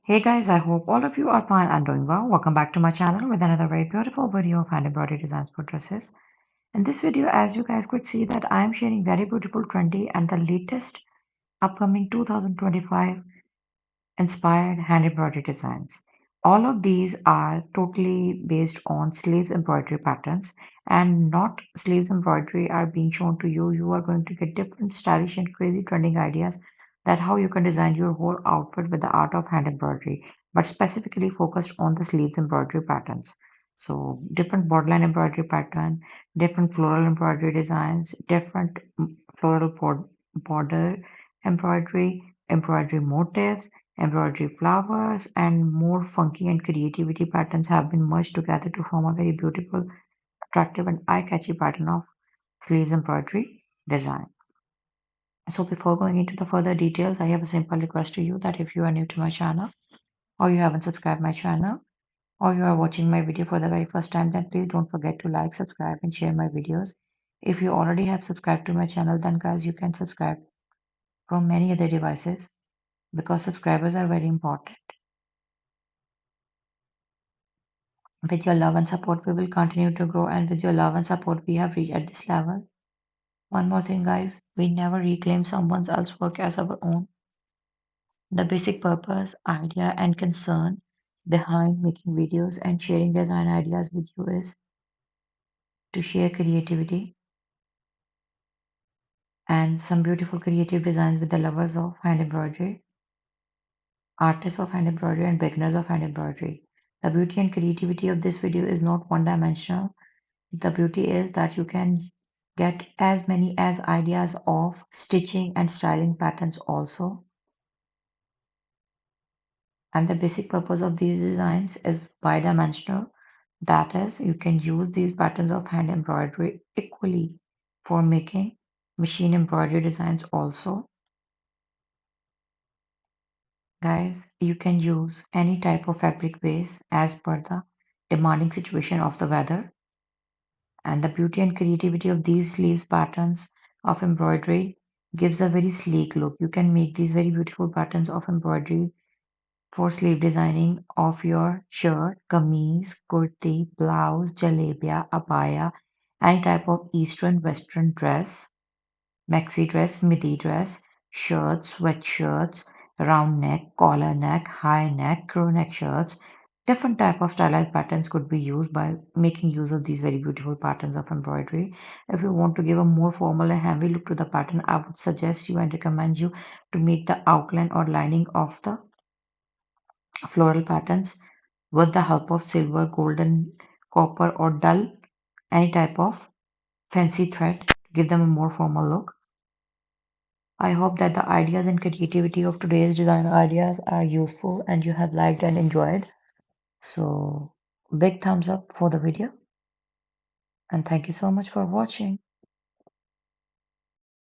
Hey guys, I hope all of you are fine and doing well. Welcome back to my channel with another very beautiful video of hand embroidery designs for dresses. In this video, as you guys could see that I am sharing very beautiful, trendy and the latest upcoming 2025 inspired hand embroidery designs. All of these are totally based on sleeves embroidery patterns and not sleeves embroidery are being shown to you. You are going to get different stylish and crazy trending ideas that how you can design your whole outfit with the art of hand embroidery, but specifically focused on the sleeves embroidery patterns. So different borderline embroidery pattern, different floral embroidery designs, different floral border embroidery motifs, embroidery flowers, and more funky and creativity patterns have been merged together to form a very beautiful, attractive, and eye-catchy pattern of sleeves embroidery design. So before going into the further details, I have a simple request to you that if you are new to my channel, or you haven't subscribed my channel, or you are watching my video for the very first time, then please don't forget to like, subscribe, and share my videos. If you already have subscribed to my channel, then guys, you can subscribe from many other devices because subscribers are very important. With your love and support, we will continue to grow, and with your love and support, we have reached at this level. One more thing, guys, we never reclaim someone else's work as our own. The basic purpose, idea, and concern behind making videos and sharing design ideas with you is to share creativity and some beautiful creative designs with the lovers of hand embroidery, artists of hand embroidery, and beginners of hand embroidery. The beauty and creativity of this video is not one dimensional. The beauty is that you can get as many as ideas of stitching and styling patterns also. And the basic purpose of these designs is bidimensional. That is, you can use these patterns of hand embroidery equally for making machine embroidery designs also. Guys, you can use any type of fabric base as per the demanding situation of the weather. And the beauty and creativity of these sleeves patterns of embroidery gives a very sleek look. You can make these very beautiful patterns of embroidery for sleeve designing of your shirt, kameez, kurti, blouse, jalebia, abaya, any type of eastern western dress, maxi dress, midi dress, shirts, sweatshirts, round neck, collar neck, high neck, crew neck shirts. Different type of stylized patterns could be used by making use of these very beautiful patterns of embroidery. If you want to give a more formal and heavy look to the pattern, I would suggest you and recommend you to make the outline or lining of the floral patterns with the help of silver, golden, copper, or dull, any type of fancy thread to give them a more formal look. I hope that the ideas and creativity of today's design ideas are useful and you have liked and enjoyed. So, big thumbs up for the video and thank you so much for watching.